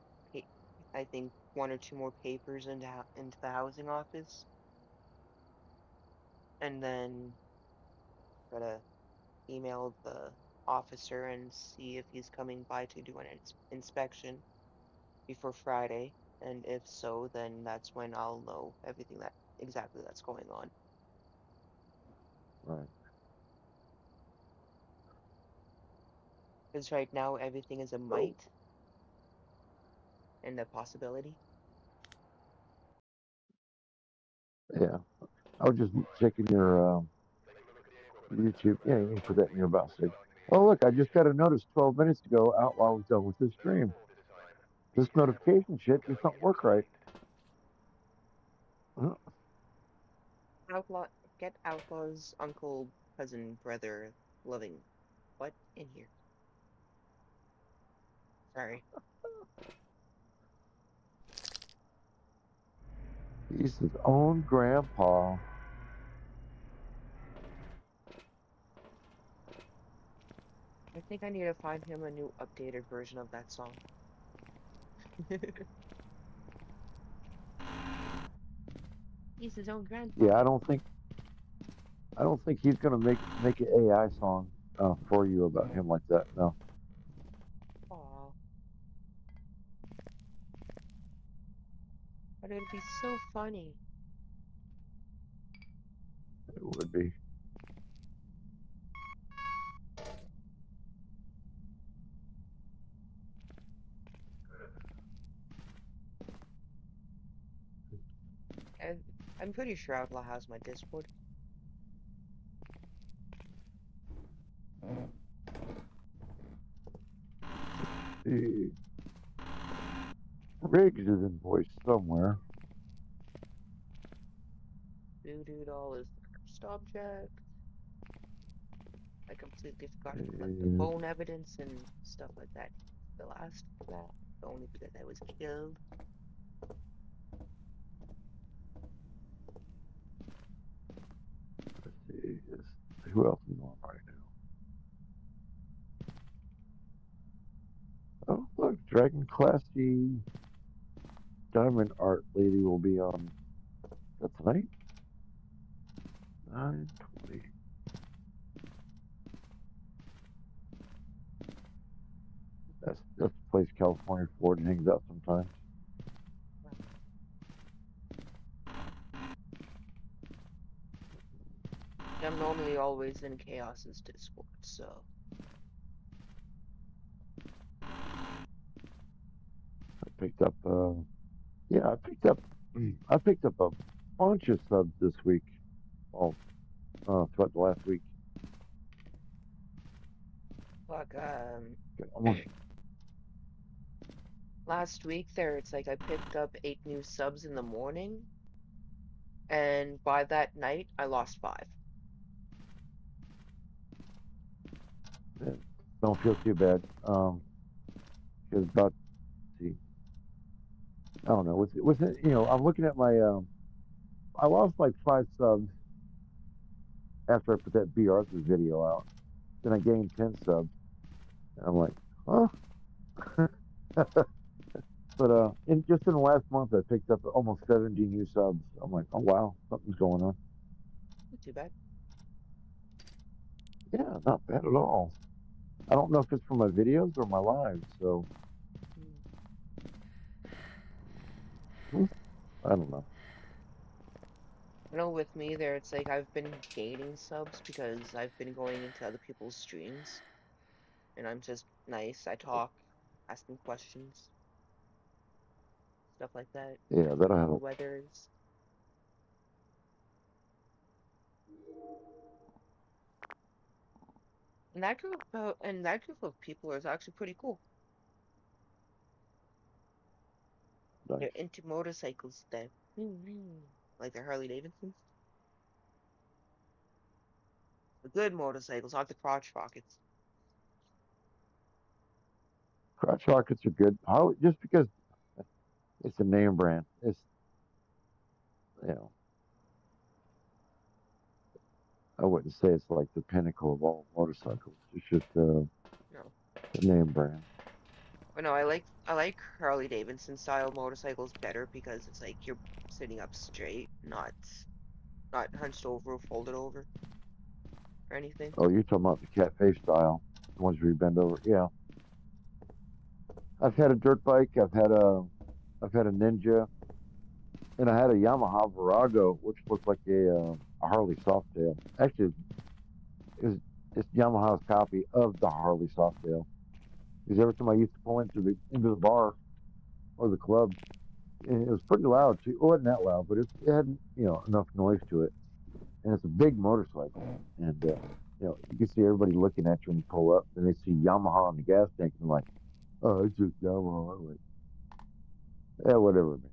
I think one or two more papers into the housing office, and then gotta email the officer and see if he's coming by to do an inspection before Friday, and if so, then that's when I'll know everything that exactly that's going on. Right. Because right now everything is a Oh, might and a possibility. yeah. I was just checking your YouTube. Yeah, you can put that in your about save. Oh, look, I just got a notice 12 minutes ago. Outlaw was done with this stream. This notification shit just don't work right. Uh, Outlaw, get Outlaw's uncle, cousin, brother, loving what in here? Sorry. He's his own grandpa. I think I need to find him a new updated version of that song. He's his own grandpa. Yeah, I don't think he's gonna make an AI song for you about him like that. No, Aw, but it'd be so funny. it would be. And I'm pretty sure Outlaw has my Discord. See, Riggs is invoiced somewhere. Voodoo doll is the first object. I completely forgot to collect the Uh, bone evidence and stuff like that. The last that, only because I was killed. let's see, who else is on right now? Oh, look, Dragon Classy Diamond Art Lady will be on. Is that tonight? 9:20. That's the place California Ford hangs out sometimes. I'm normally always in Chaos's Discord, so I picked up yeah, I picked up a bunch of subs this week. Well, throughout the last week. like Almost last week there it's like I picked up 8 new subs in the morning, and by that night I lost 5. don't feel too bad. Because about see, I don't know. Was it I'm looking at my I lost like 5 subs after I put that B. Arthur video out. Then I gained 10 subs. And I'm like, huh? But in the last month, I picked up almost 70 new subs. I'm like, oh wow, something's going on. Not too bad. Yeah, not bad at all. I don't know if it's for my videos or my lives, so I don't know. I know with me there it's like I've been gaining subs because I've been going into other people's streams, and I'm just nice. I talk, ask them questions, stuff like that. Yeah, that'll How the help. weather is. And that group of people is actually pretty cool. Nice. They're into motorcycles then. Like the Harley Davidsons. The good motorcycles, not the crotch rockets. Crotch rockets are good. Just because it's a name brand. It's you know, I wouldn't say it's like the pinnacle of all motorcycles. It's just No. a name brand. But no, I like Harley Davidson style motorcycles better because it's like you're sitting up straight, not hunched over or folded over or anything. Oh, you're talking about the cafe style, the ones where you bend over. Yeah, I've had a dirt bike. I've had a Ninja, and I had a Yamaha Virago, which looked like a Harley Softail. Actually, it's Yamaha's copy of the Harley Softail. Because every time I used to pull into the bar or the club, and it was pretty loud too. It wasn't that loud, but it had enough noise to it. And it's a big motorcycle, and you can see everybody looking at you when you pull up, and they see Yamaha on the gas tank, and they're like, "Oh, it's just Yamaha." I'm like, yeah, whatever, man.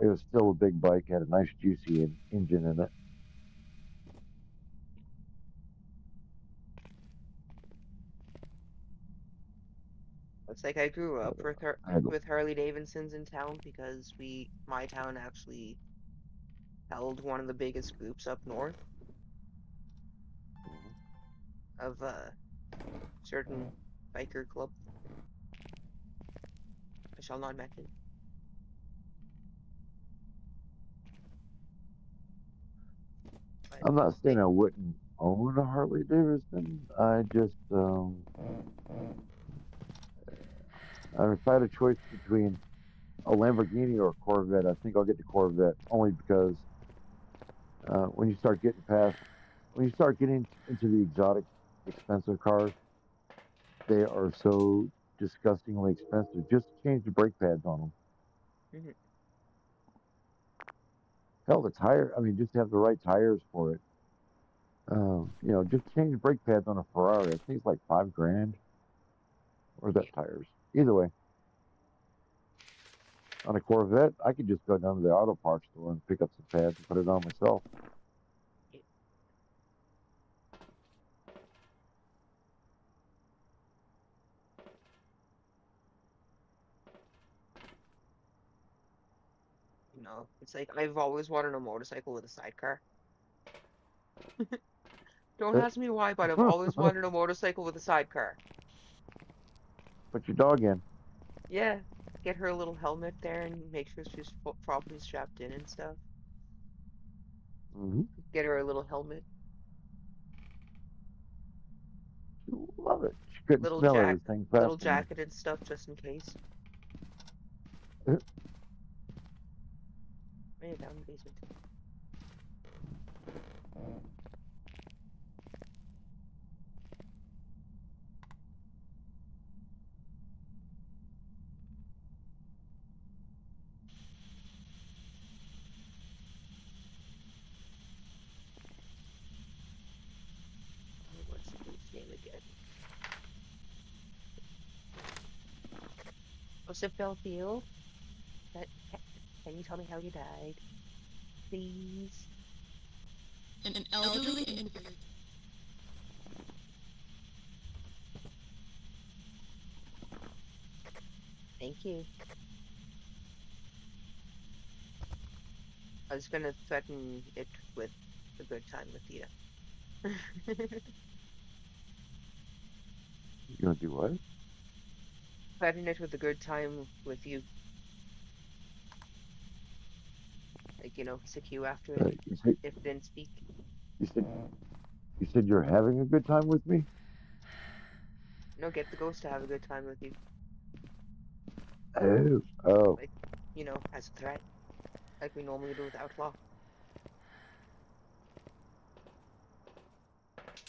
It was still a big bike, had a nice juicy engine in it. It's like I grew up I had, with Harley Davidsons in town because my town actually held one of the biggest groups up north of a certain biker club. I shall not mention. But I'm not saying like, I wouldn't own a Harley Davidson. If I had a choice between a Lamborghini or a Corvette, I think I'll get the Corvette only because when you start getting into the exotic, expensive cars, they are so disgustingly expensive. Just change the brake pads on them. mhm. Hell, the tire. I mean, just have the right tires for it. Just change the brake pads on a Ferrari. I think it's like $5,000. Or is that tires? Either way, on a Corvette, I could just go down to the auto parts store and pick up some pads and put it on myself. It's like I've always wanted a motorcycle with a sidecar. Don't But ask me why, but I've always wanted a motorcycle with a sidecar. put your dog in. Yeah. Get her a little helmet there and make sure she's properly strapped in and stuff. Mm-hmm. Get her a little helmet, Love it. She couldn't smell everything fast little enough. jacket and stuff just in case. Bring it down in the basement. What's his name again? Phil? That, can you tell me how you died? Please? An elderly immigrant. Thank you. I was gonna threaten it with a good time with you. You gonna do what? Threaten it with a good time with you. Like, sick you after it You said if it didn't speak. you said you said you're having a good time with me. No, get the ghost to have a good time with you. Oh. Like, as a threat. Like we normally do with Outlaw.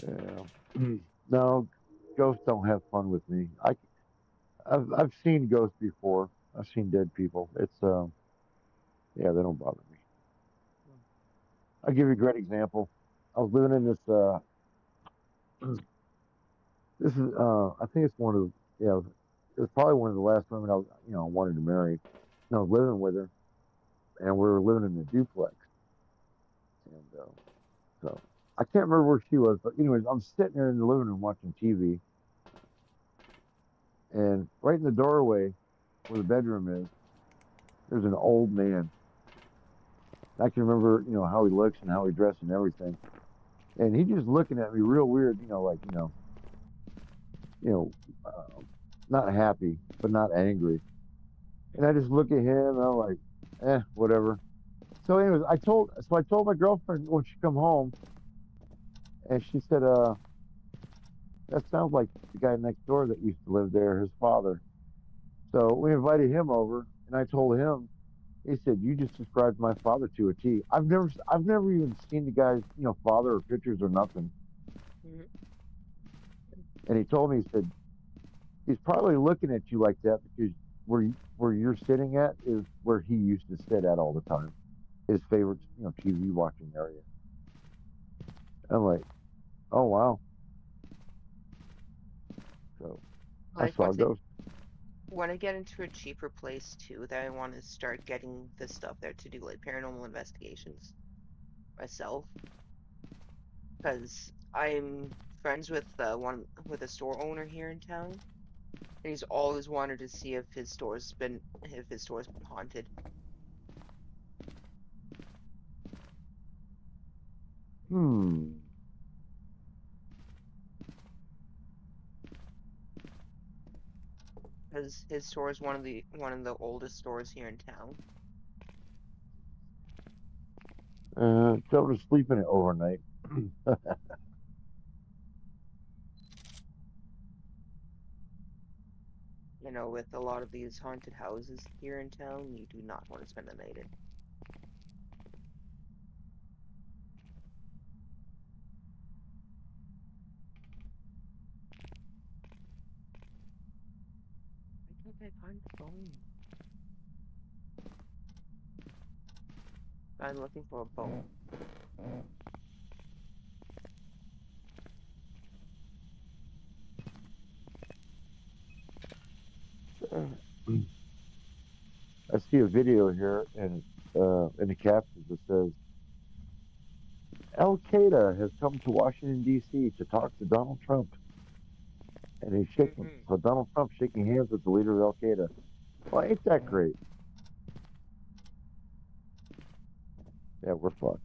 Yeah. No, ghosts don't have fun with me. I've seen ghosts before. I've seen dead people. It's yeah, they don't bother me. I'll give you a great example. I was living in this this is I think it's one of the it was probably one of the last women I was, wanted to marry. And I was living with her, and we were living in a duplex. And so I can't remember where she was, but anyways, I'm sitting there in the living room watching TV, and right in the doorway where the bedroom is, there's an old man. I can remember, how he looks and how he dressed and everything. And he just looking at me real weird, like, you know, not happy, but not angry. And I just look at him and I'm like, whatever. So anyways, I told my girlfriend when she come home, and she said, that sounds like the guy next door that used to live there, his father. So we invited him over, and I told him, he said, "You just described my father to a T. I've never even seen the guy's, father or pictures or nothing." Mm-hmm. And he told me, he said, "He's probably looking at you like that because where you're sitting at is where he used to sit at all the time, his favorite, TV watching area." I'm like, "Oh wow!" So I Like saw a ghost. when I get into a cheaper place too, that I want to start getting this stuff there to do like paranormal investigations myself, because I'm friends with a store owner here in town, and he's always wanted to see if his store's been haunted. Hmm. Because his store is one of the oldest stores here in town. Go to sleep in it overnight. With a lot of these haunted houses here in town, you do not want to spend the night in. Why can't I find the phone? I'm looking for a bone. I see a video here, and in the captions it says, Al Qaeda has come to Washington, D.C. to talk to Donald Trump. And he's shaking, Mm-hmm. so Donald Trump shaking hands with the leader of Al Qaeda. Well, ain't that great? Yeah, we're fucked.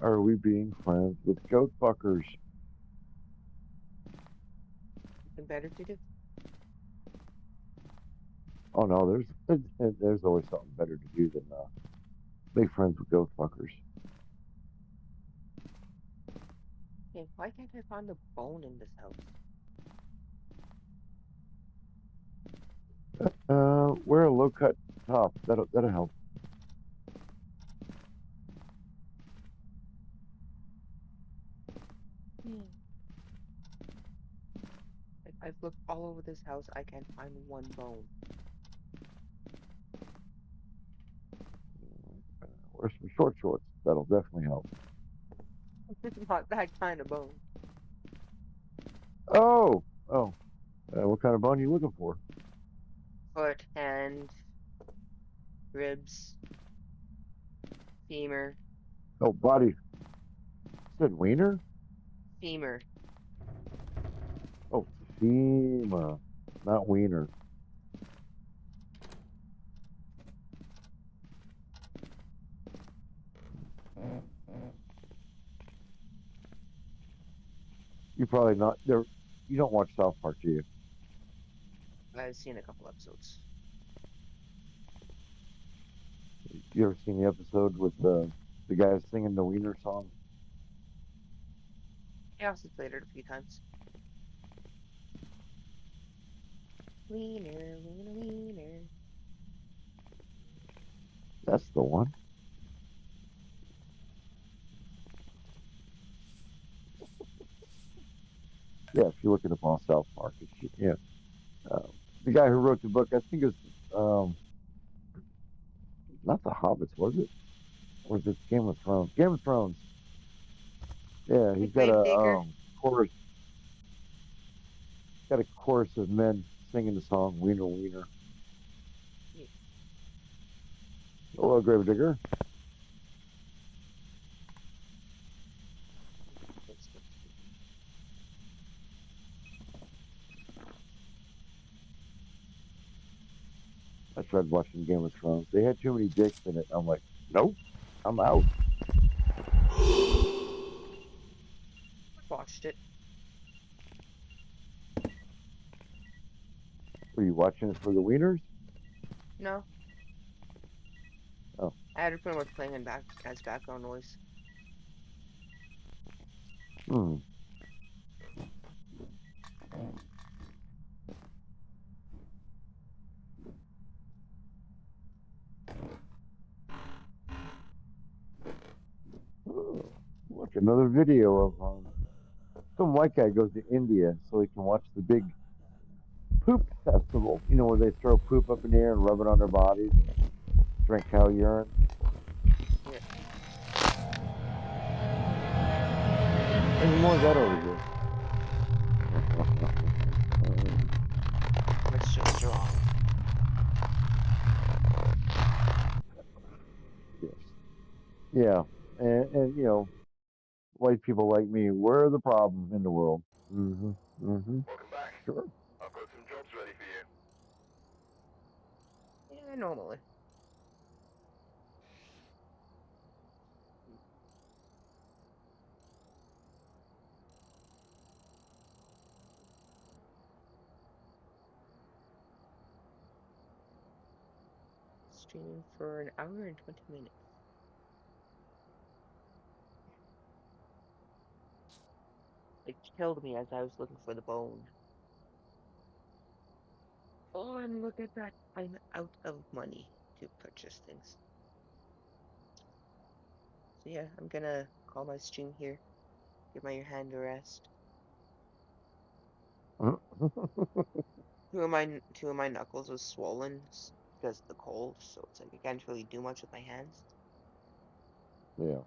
are we being friends with goat fuckers? Something better to do? Oh no, there's always something better to do than make friends with goat fuckers. Hey, why can't I find a bone in this house? Wear a low cut top. That'll help. Hmm. I've looked all over this house. I can't find one bone. Wear some short shorts. That'll definitely help. Not that kind of bone. Oh. What kind of bone are you looking for? Foot, hand, ribs, femur, Oh, body. Said wiener. femur. Oh, femur, not wiener. You probably not there. You don't watch South Park, do you? I've seen a couple episodes. You ever seen the episode with the guy singing the wiener song? I also played it a few times. Wiener, wiener, wiener. That's the one. Yeah, if you look it up on South Park, yeah. The guy who wrote the book, I think it's not the Hobbits, was it? Or was it Game of Thrones? Game of Thrones. Yeah, Hey, he's Gravedigger. chorus, got a chorus of men singing the song "Wiener Wiener." Yeah, Hello, Gravedigger. that's good. I tried watching Game of Thrones. They had too many dicks in it. I'm like, nope, I'm out. Watched it. Were you watching it for the wieners? No, Oh, I had it pretty much playing in back as background noise. hmm. Oh, look, another video of some white guy goes to India so he can watch the big poop festival. You know, where they throw poop up in the air and rub it on their bodies and drink cow urine. Yeah, Any more of that over here? it's just wrong. Yes. Yeah, and you know, white people like me, we're the problem in the world. Mm-hmm. Mm-hmm. Welcome back. Sure. I've got some jobs ready for you. Yeah, normally. Streaming for an hour and 20 minutes. It killed me as I was looking for the bone. Oh, and look at that. I'm out of money to purchase things. So yeah, I'm gonna call my stream here. Give my hand a rest. Two of my knuckles was swollen because of the cold, so it's like I can't really do much with my hands. Yeah.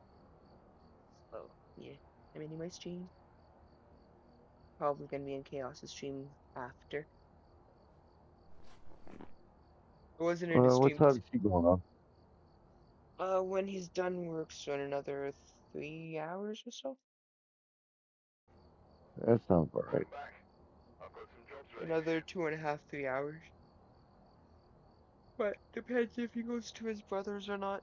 So yeah, I'm ending my stream. Probably gonna be in Chaos's stream after. I wasn't in his What stream time because is he going on? when he's done work, so in another 3 hours or so. That sounds all right. Welcome back. I've got some jobs ready for Another you. 2.5, 3 hours. But depends if he goes to his brother's or not.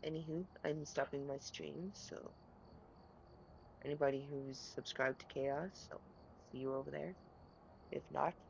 Anywho, I'm stopping my stream, so anybody who's subscribed to Chaos, I'll see you over there. If not, then